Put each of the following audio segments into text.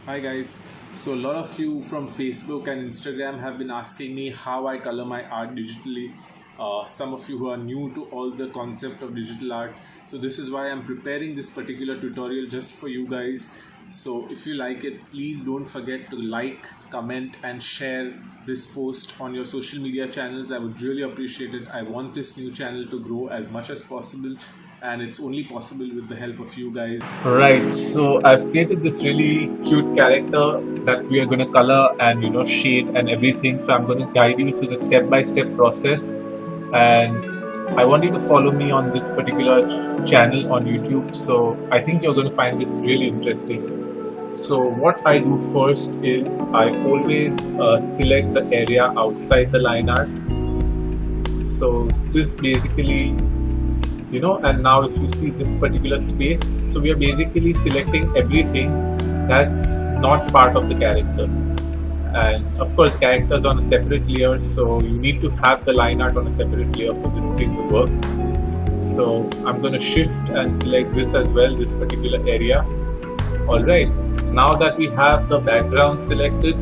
Hi guys. So a lot of you from Facebook and Instagram have been asking me how I color my art digitally. Some of you who are new to all the concept of digital art. So this is why I'm preparing this particular tutorial just for you guys. So if you like it, please don't forget to like, comment and share this post on your social media channels. I would really appreciate it. I want this new channel to grow as much as possible, and it's only possible with the help of you guys. Right, so I've created this really cute character that we are going to color and shade and everything. So I'm going to guide you through the step-by-step process, and I want you to follow me on this particular channel on YouTube. So I think you're going to find this really interesting. So what I do first is I always select the area outside the line art. So this basically and now if you see this particular space, so we are basically selecting everything that's not part of the character. And of course characters on a separate layer, so you need to have the line art on a separate layer for this thing to work. So I'm going to shift and select this as well, this particular area. Alright, now that we have the background selected,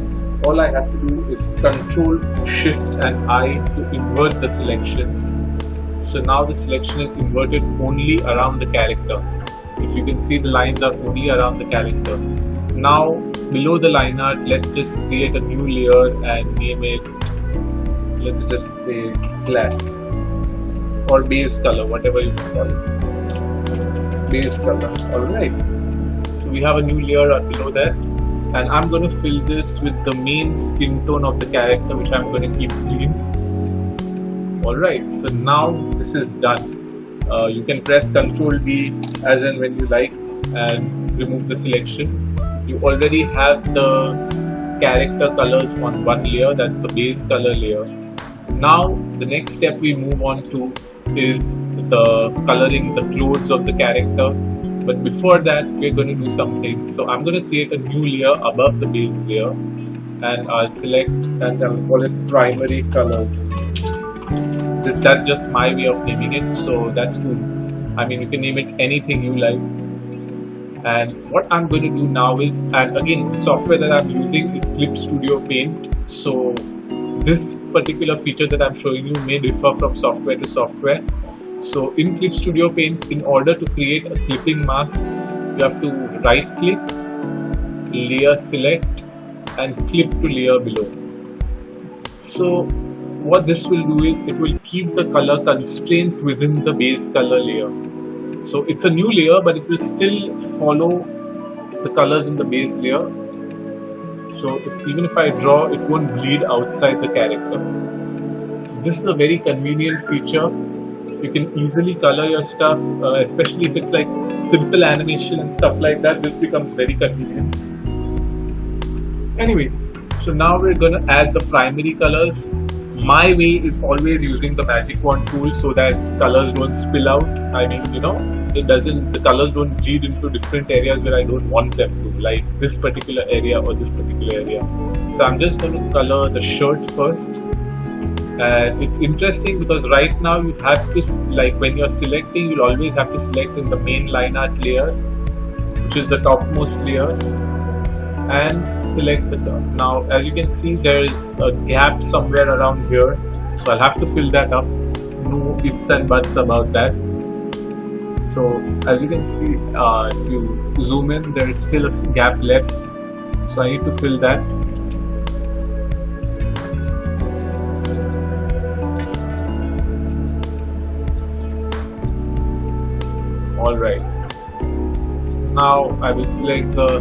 all I have to do is Control, Shift and I to invert the selection. So now the selection is inverted only around the character. If you can see, the lines are only around the character. Now below the line art, let's just create a new layer and name it, let's just say glass or base color, whatever you call it. Base color. Alright. So we have a new layer below that, and I'm going to fill this with the main skin tone of the character, which I'm going to keep clean. Alright, so now this is done. You can press Ctrl D as and when you like and remove the selection. You already have the character colors on one layer, that's the base color layer. Now the next step we move on to is the coloring the clothes of the character. But before that, we're going to do something. So I'm going to create a new layer above the base layer, and I'll select and I'll call it primary colors. That's just my way of naming it, so that's cool. I mean, you can name it anything you like. And what I'm going to do now is, and again, software that I'm using is Clip Studio Paint. So this particular feature that I'm showing you may differ from software to software. So in Clip Studio Paint, in order to create a clipping mask, you have to right click, layer select and clip to layer below. So what this will do is it will keep the color constraints within the base color layer. So it's a new layer, but it will still follow the colors in the base layer. So even if I draw, it won't bleed outside the character. This is a very convenient feature. You can easily color your stuff, especially if it's like simple animation and stuff like that. This becomes very convenient. Anyway, so now we're going to add the primary colors. My way is always using the magic wand tool so that colors don't spill out. I mean, the colors don't bleed into different areas where I don't want them to, like this particular area or this particular area. So I'm just going to color the shirt first. And it's interesting because right now you have to, like when you're selecting, you'll always have to select in the main line art layer, which is the topmost layer, and select the top. Now as you can see, there is a gap somewhere around here, so I'll have to fill that up. No ifs and buts about that. So as you can see, if you zoom in, there is still a gap left, so I need to fill that. Alright, now I will select the,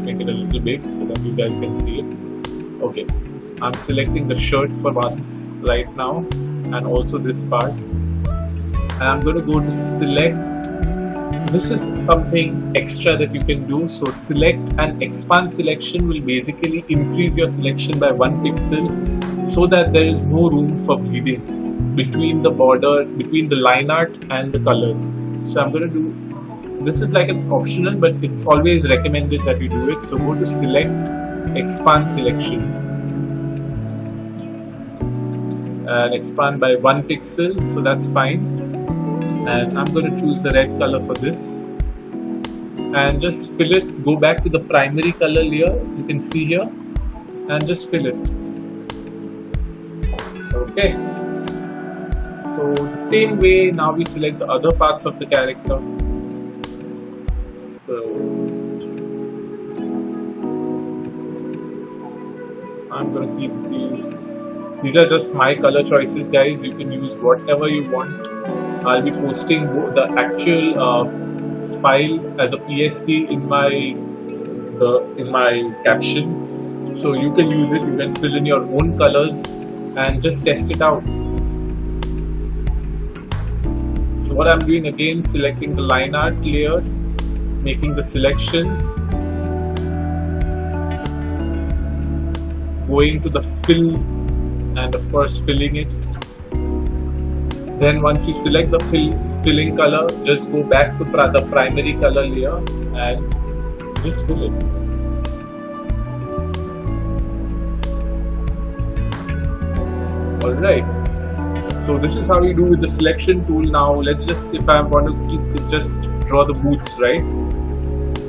make it a little big so that you guys can see it. Okay, I'm selecting the shirt for one right now, and also this part, and I'm going to go to select. This is something extra that you can do. So select and expand selection will basically increase your selection by 1 pixel so that there is no room for bleeding between the border, between the line art and the color. So I'm going to do, this is like an optional, but it's always recommended that you do it. So go to select, expand selection, and expand by 1 pixel, so that's fine. And I'm going to choose the red color for this. and just fill it. Go back to the primary color layer, you can see here, and just fill it. Okay, so the same way now we select the other parts of the character. So I'm going to keep these are just my color choices, guys. You can use whatever you want. I'll be posting the actual file as a PSD in my caption, so you can use it. You can fill in your own colors and just test it out. So what I'm doing, again, selecting the line art layer, making the selection, going to the fill, and of course filling it. Then once you select the filling color, just go back to the primary color layer and just fill it. Alright, so this is how you do with the selection tool. Now let's just, if I want to just draw the boots, right?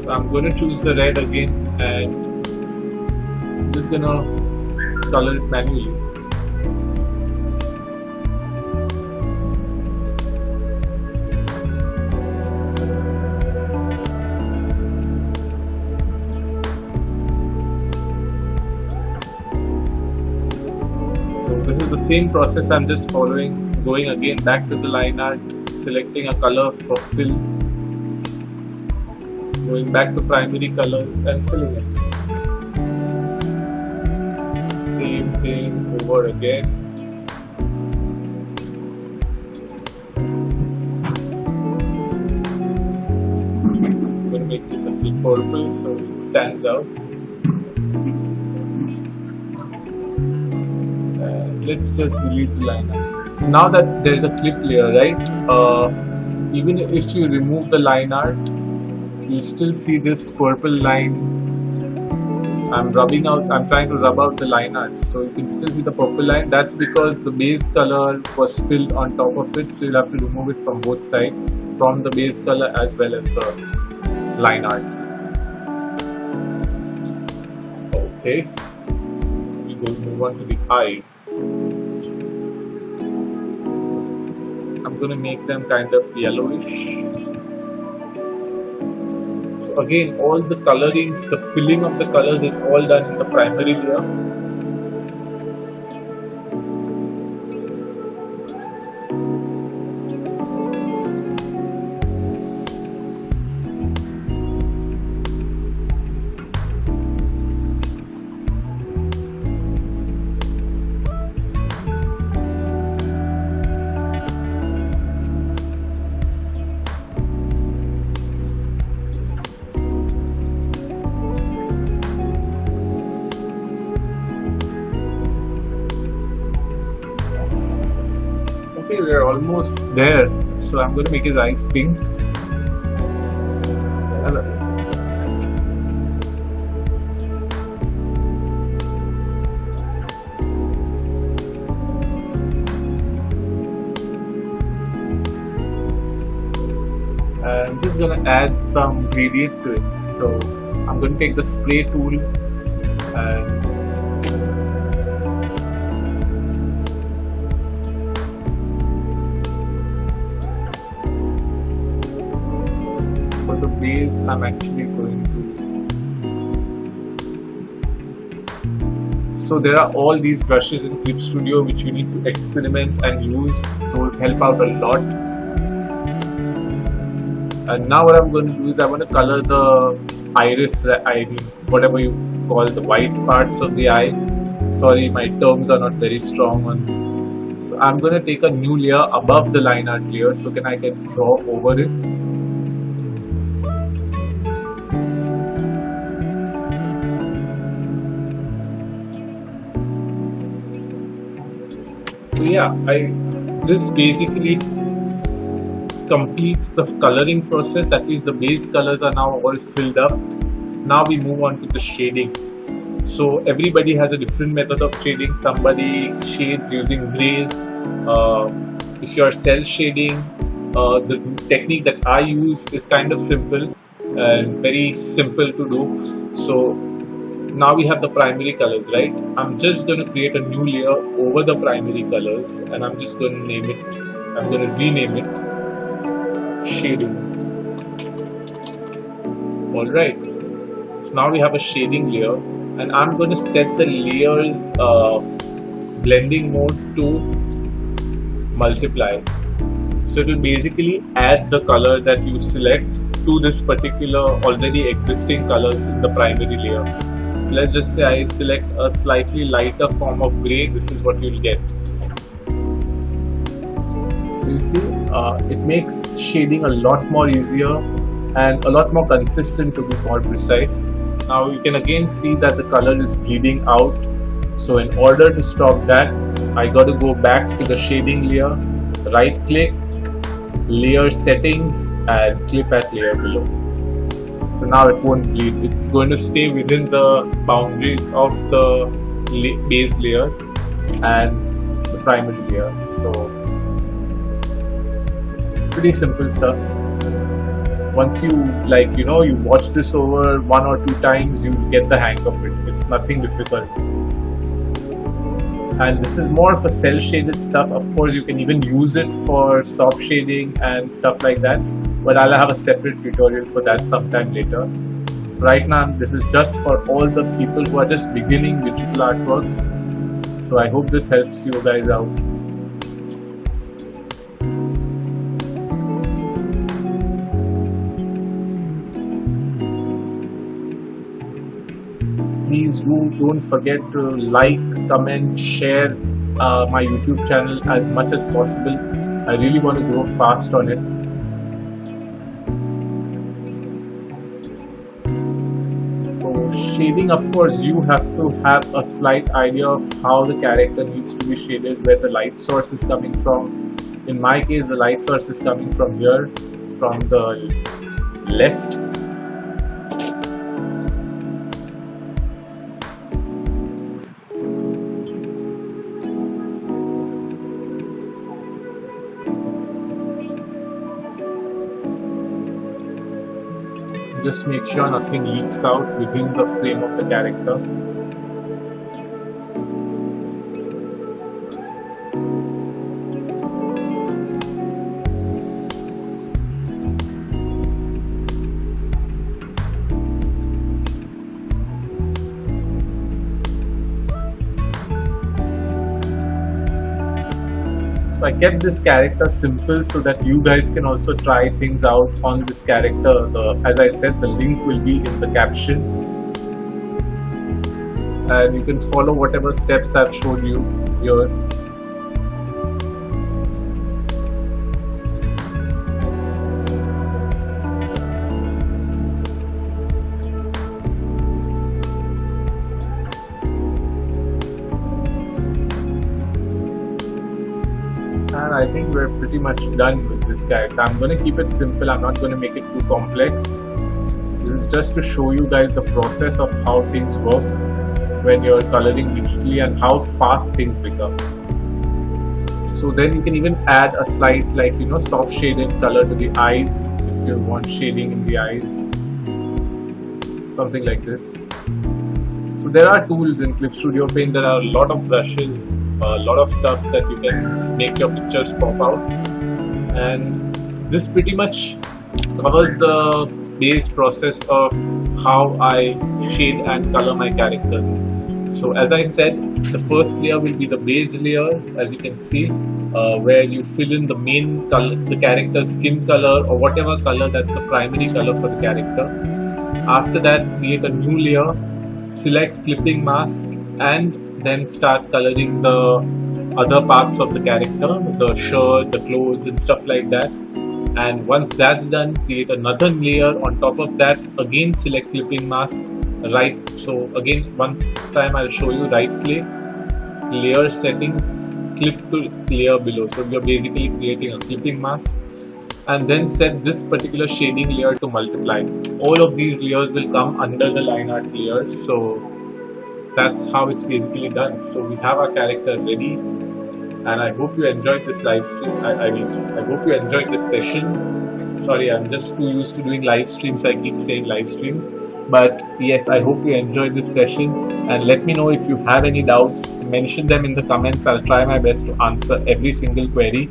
So I'm going to choose the red again and I'm just going to color it manually. This is the same process I'm just following, going again back to the line art, selecting a color for fill, going back to primary colors and filling it. Same thing over again. I'm going to make this a little purple so it stands out. Let's just delete the line art. Now that there is a clip layer, right? Even if you remove the line art, you still see this purple line. I'm trying to rub out the line art, so you can still see the purple line. That's because the base color was filled on top of it, so you'll have to remove it from both sides, from the base color as well as the line art. Okay, we will move on to the eyes. I'm going to make them kind of yellowish. So again, all the colorings, the filling of the colors is all done in the primary layer. Okay, we're almost there. So I'm going to make his eyes pink. I'm just going to add some gradient to it. So I'm going to take the spray tool and for the base I'm actually going to. So there are all these brushes in Clip Studio which you need to experiment and use. Those help out a lot. And now what I'm going to do is I want to color the iris, whatever you call the white parts of the eye. Sorry, my terms are not very strong on. So I'm going to take a new layer above the line art layer, so I can draw over it. So yeah, this basically completes the coloring process. That is, the base colors are now all filled up. Now we move on to the shading. So everybody has a different method of shading. Somebody shades using grays. If you're cell shading, the technique that I use is kind of simple. and very simple to do. So now we have the primary colors, right? I'm just going to create a new layer over the primary colors, and I'm just going to name it, I'm going to rename it shading. Alright, so now we have a shading layer, and I'm going to set the layers blending mode to multiply. So it will basically add the color that you select to this particular already existing colors in the primary layer. Let's just say I select a slightly lighter form of gray. This is what you'll get. You see, it makes shading a lot more easier and a lot more consistent, to be more precise. Now you can again see that the color is bleeding out. So in order to stop that, I got to go back to the shading layer, right click, layer settings, and clip at layer below. So now it won't bleed. It's going to stay within the boundaries of the base layer and the primary layer. So pretty simple stuff. Once you watch this over 1 or 2 times, you get the hang of it. It's nothing difficult. And this is more of a cell shaded stuff. Of course, you can even use it for soft shading and stuff like that, but I'll have a separate tutorial for that sometime later. Right now, this is just for all the people who are just beginning digital artwork. So I hope this helps you guys out. Please don't forget to like, comment, share my YouTube channel as much as possible. I really want to grow fast on it. So shading, of course, you have to have a slight idea of how the character needs to be shaded, where the light source is coming from. In my case, the light source is coming from here, from the left. Just make sure nothing leaks out within the frame of the character. So I kept this character simple so that you guys can also try things out on this character. As I said, the link will be in the caption, and you can follow whatever steps I've shown you here. And I think we're pretty much done with this character. I'm going to keep it simple. I'm not going to make it too complex. This is just to show you guys the process of how things work when you're coloring digitally and how fast things become. So then you can even add a slight soft shaded color to the eyes if you want shading in the eyes. Something like this. So there are tools in Clip Studio Paint. There are a lot of brushes, a lot of stuff that you can make your pictures pop out, and this pretty much covers the base process of how I shade and color my characters. So as I said, the first layer will be the base layer, as you can see, where you fill in the main color, the character's skin color or whatever color that's the primary color for the character. After that, create a new layer, select clipping mask, and then start coloring the other parts of the character, the shirt, the clothes and stuff like that. And once that's done, create another layer on top of that, again select clipping mask, right. So again, one time I'll show you, right click, layer settings, clip to layer below. So you're basically creating a clipping mask, and then set this particular shading layer to multiply. All of these layers will come under the line art layer. So that's how it's basically done. So we have our character ready, and I hope you enjoyed this live stream. I hope you enjoyed this session. Sorry, I'm just too used to doing live streams. I keep saying live streams. But yes, I hope you enjoyed this session. And let me know if you have any doubts. Mention them in the comments. I'll try my best to answer every single query.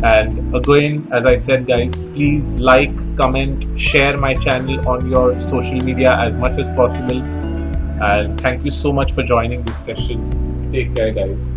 And again, as I said, guys, please like, comment, share my channel on your social media as much as possible. And thank you so much for joining this session. Take care, guys.